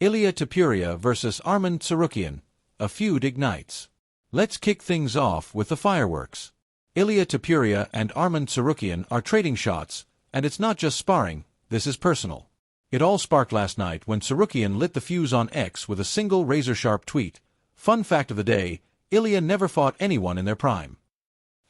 Ilia Topuria vs. Armen Tsarukyan. A feud ignites. Let's kick things off with the fireworks. Ilia Topuria and Armen Tsarukyan are trading shots, and it's not just sparring, this is personal. It all sparked last night when Tsarukyan lit the fuse on X with a single razor-sharp tweet. Fun fact of the day, Ilia never fought anyone in their prime.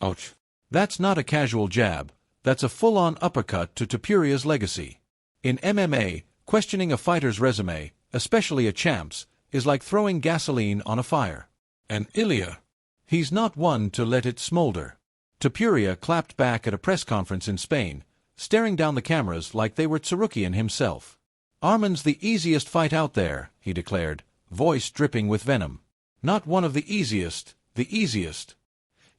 Ouch. That's not a casual jab, that's a full-on uppercut to Topuria's legacy. In MMA, questioning a fighter's resume, especially a champ's, is like throwing gasoline on a fire. And Ilia, he's not one to let it smolder. Topuria clapped back at a press conference in Spain, staring down the cameras like they were Tsarukyan himself. Armen's the easiest fight out there, he declared, voice dripping with venom. Not one of the easiest, the easiest.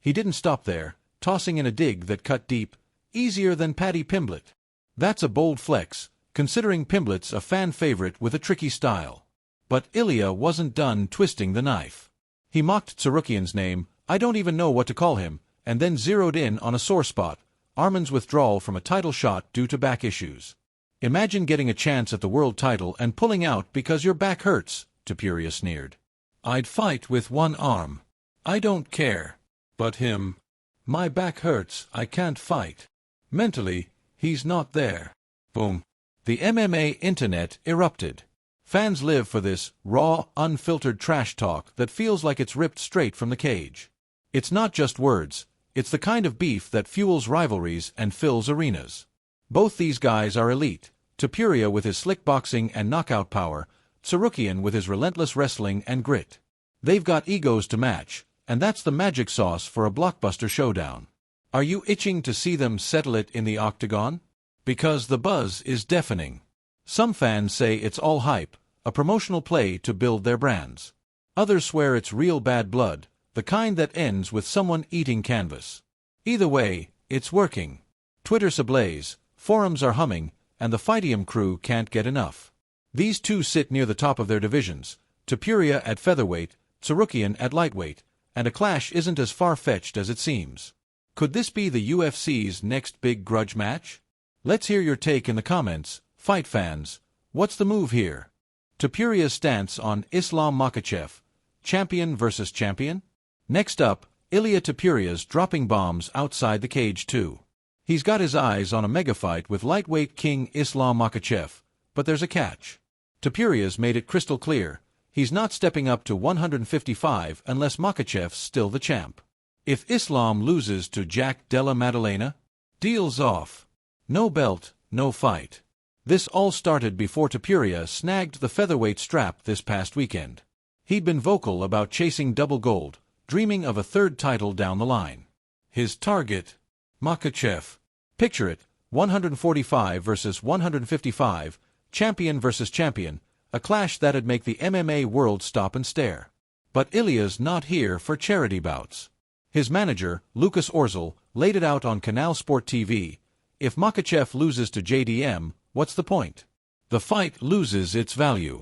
He didn't stop there, tossing in a dig that cut deep. Easier than Paddy Pimblett. That's a bold flex, considering Pimblett's a fan favorite with a tricky style. But Ilia wasn't done twisting the knife. He mocked Tsarukyan's name, I don't even know what to call him, and then zeroed in on a sore spot, Armen's withdrawal from a title shot due to back issues. Imagine getting a chance at the world title and pulling out because your back hurts, Topuria sneered. I'd fight with one arm. I don't care. But him? My back hurts, I can't fight. Mentally, he's not there. Boom. The MMA internet erupted. Fans live for this raw, unfiltered trash talk that feels like it's ripped straight from the cage. It's not just words, it's the kind of beef that fuels rivalries and fills arenas. Both these guys are elite, Topuria with his slick boxing and knockout power, Tsarukyan with his relentless wrestling and grit. They've got egos to match, and that's the magic sauce for a blockbuster showdown. Are you itching to see them settle it in the octagon? Because the buzz is deafening. Some fans say it's all hype, a promotional play to build their brands. Others swear it's real bad blood, the kind that ends with someone eating canvas. Either way, it's working. Twitter's ablaze, forums are humming, and the Fightium crew can't get enough. These two sit near the top of their divisions, Topuria at featherweight, Tsarukyan at lightweight, and a clash isn't as far-fetched as it seems. Could this be the UFC's next big grudge match? Let's hear your take in the comments, fight fans. What's the move here? Topuria's stance on Islam Makhachev, champion versus champion? Next up, Ilia Topuria's dropping bombs outside the cage too. He's got his eyes on a mega fight with lightweight king Islam Makhachev, but there's a catch. Topuria's made it crystal clear, he's not stepping up to 155 unless Makhachev's still the champ. If Islam loses to Jack Della Maddalena, deal's off. No belt, no fight. This all started before Topuria snagged the featherweight strap this past weekend. He'd been vocal about chasing double gold, dreaming of a third title down the line. His target? Makachef. Picture it, 145 versus 155, champion versus champion, a clash that'd make the MMA world stop and stare. But Ilia's not here for charity bouts. His manager, Lucas Orzel, laid it out on Canal Sport TV. If Makachef loses to JDM, what's the point? The fight loses its value.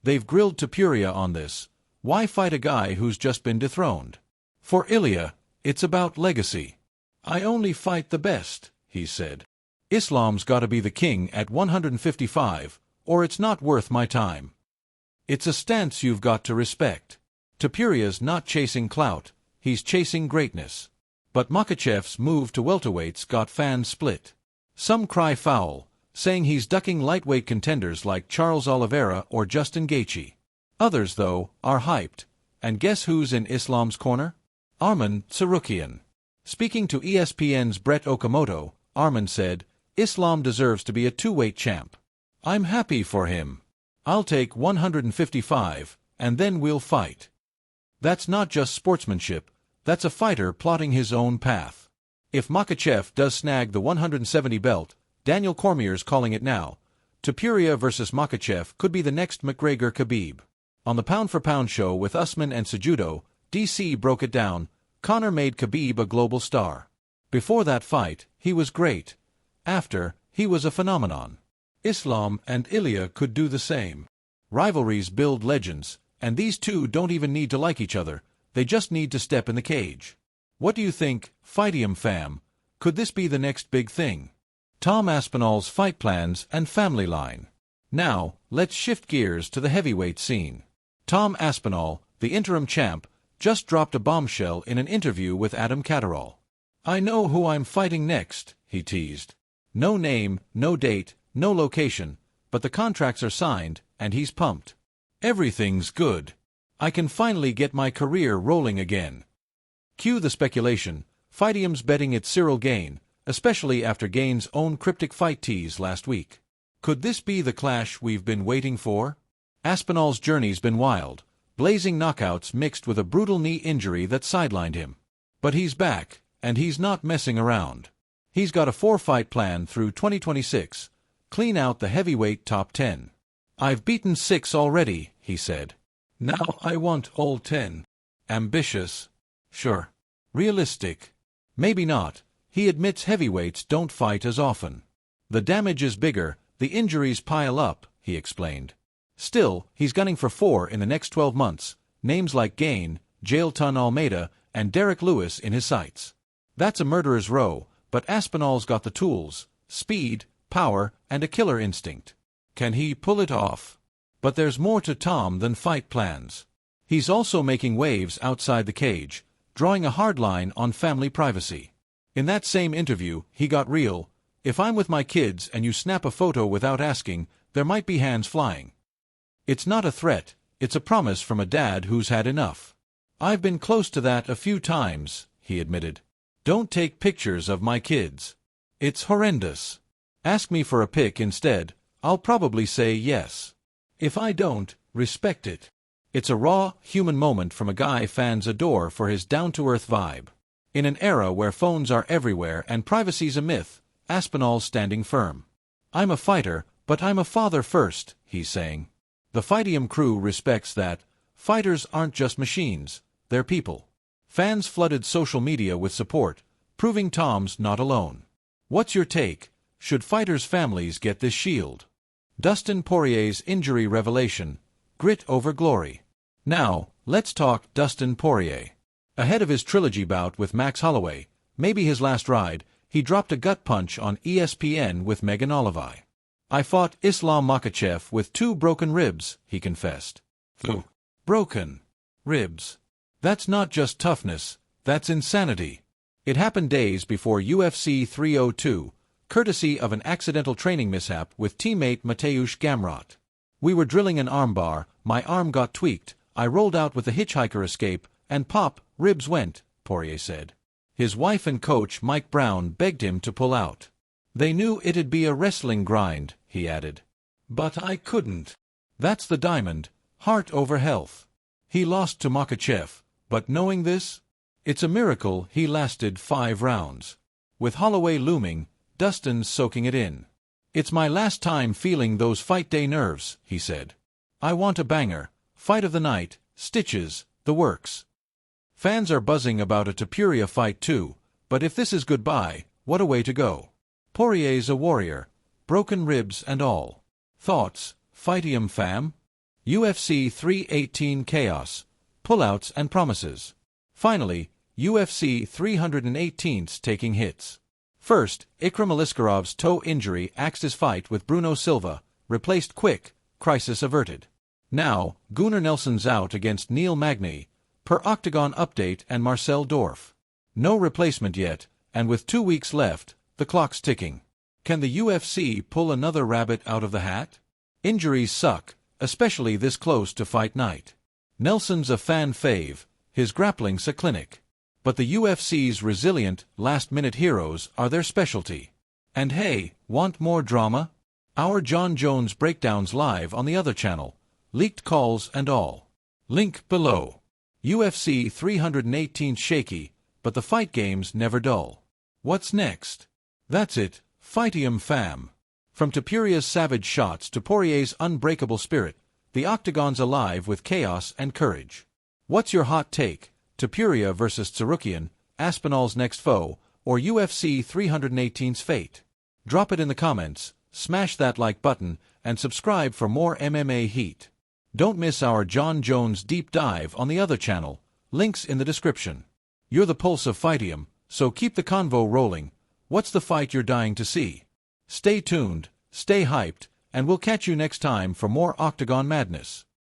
They've grilled Topuria on this. Why fight a guy who's just been dethroned? For Ilia, it's about legacy. I only fight the best, he said. Islam's gotta be the king at 155, or it's not worth my time. It's a stance you've got to respect. Topuria's not chasing clout, he's chasing greatness. But Makhachev's move to welterweights got fans split. Some cry foul, saying he's ducking lightweight contenders like Charles Oliveira or Justin Gaethje. Others, though, are hyped. And guess who's in Islam's corner? Armen Tsarukyan. Speaking to ESPN's Brett Okamoto, Armen said, Islam deserves to be a two-weight champ. I'm happy for him. I'll take 155, and then we'll fight. That's not just sportsmanship. That's a fighter plotting his own path. If Makachef does snag the 170 belt, Daniel Cormier's calling it now, Topuria versus Makachef could be the next McGregor-Khabib. On the pound-for-pound show with Usman and Cejudo, DC broke it down, Conor made Khabib a global star. Before that fight, he was great. After, he was a phenomenon. Islam and Ilia could do the same. Rivalries build legends, and these two don't even need to like each other. They just need to step in the cage. What do you think, Fightium fam? Could this be the next big thing? Tom Aspinall's fight plans and family line. Now, let's shift gears to the heavyweight scene. Tom Aspinall, the interim champ, just dropped a bombshell in an interview with Adam Catterall. "I know who I'm fighting next," he teased. No name, no date, no location, but the contracts are signed, and he's pumped. "Everything's good. I can finally get my career rolling again." Cue the speculation. Fightium's betting its Cyril Gane, especially after Gane's own cryptic fight tease last week. Could this be the clash we've been waiting for? Aspinall's journey's been wild, blazing knockouts mixed with a brutal knee injury that sidelined him. But he's back, and he's not messing around. He's got a 4-fight plan through 2026, clean out the heavyweight top 10. "I've beaten 6 already," he said. "Now I want all 10. Ambitious? Sure. Realistic? Maybe not. He admits heavyweights don't fight as often. The damage is bigger, the injuries pile up, he explained. Still, he's gunning for 4 in the next 12 months, names like Gane, Jailton Almeida, and Derek Lewis in his sights. That's a murderer's row, but Aspinall's got the tools, speed, power, and a killer instinct. Can he pull it off? But there's more to Tom than fight plans. He's also making waves outside the cage, drawing a hard line on family privacy. In that same interview, he got real. "If I'm with my kids and you snap a photo without asking, there might be hands flying. It's not a threat, it's a promise from a dad who's had enough. I've been close to that a few times," he admitted. "Don't take pictures of my kids. It's horrendous. Ask me for a pic instead, I'll probably say yes. If I don't, respect it." It's a raw, human moment from a guy fans adore for his down-to-earth vibe. In an era where phones are everywhere and privacy's a myth, Aspinall's standing firm. "I'm a fighter, but I'm a father first," he's saying. The Fightium crew respects that. Fighters aren't just machines, they're people. Fans flooded social media with support, proving Tom's not alone. What's your take? Should fighters' families get this shield? Dustin Poirier's injury revelation. Grit over glory. Now, let's talk Dustin Poirier. Ahead of his trilogy bout with Max Holloway, maybe his last ride, he dropped a gut punch on ESPN with Megan Olivi. "I fought Islam Makachef with 2 broken ribs," he confessed. Broken ribs. That's not just toughness, that's insanity. It happened days before UFC 302, courtesy of an accidental training mishap with teammate Mateusz Gamrot. "We were drilling an armbar, my arm got tweaked, I rolled out with a hitchhiker escape, and pop, ribs went," Poirier said. His wife and coach Mike Brown begged him to pull out. "They knew it'd be a wrestling grind," he added. "But I couldn't. That's the diamond, heart over health." He lost to Makachef, but knowing this, it's a miracle he lasted 5 rounds. With Holloway looming, Dustin's soaking it in. "It's my last time feeling those fight day nerves," he said. "I want a banger, fight of the night, stitches, the works." Fans are buzzing about a Topuria fight too, but if this is goodbye, what a way to go. Poirier's a warrior, broken ribs and all. Thoughts, Fightium fam? UFC 318 chaos, pullouts and promises. Finally, UFC 318's taking hits. First, Ikram Aliskarov's toe injury axed his fight with Bruno Silva, replaced quick, crisis averted. Now, Gunnar Nelson's out against Neil Magny, per Octagon update and Marcel Dorf. No replacement yet, and with 2 weeks left, the clock's ticking. Can the UFC pull another rabbit out of the hat? Injuries suck, especially this close to fight night. Nelson's a fan fave, his grappling's a clinic. But the UFC's resilient, last-minute heroes are their specialty. And hey, want more drama? Our John Jones breakdowns live on the other channel, leaked calls and all. Link below. UFC 318 shaky, but the fight game's never dull. What's next? That's it, Fightium fam. From Topuria's savage shots to Poirier's unbreakable spirit, the Octagon's alive with chaos and courage. What's your hot take? Topuria versus Tsarukyan, Aspinall's next foe, or UFC 318's fate? Drop it in the comments, smash that like button, and subscribe for more MMA heat. Don't miss our John Jones deep dive on the other channel, links in the description. You're the pulse of Fightium, so keep the convo rolling. What's the fight you're dying to see? Stay tuned, stay hyped, and we'll catch you next time for more Octagon Madness.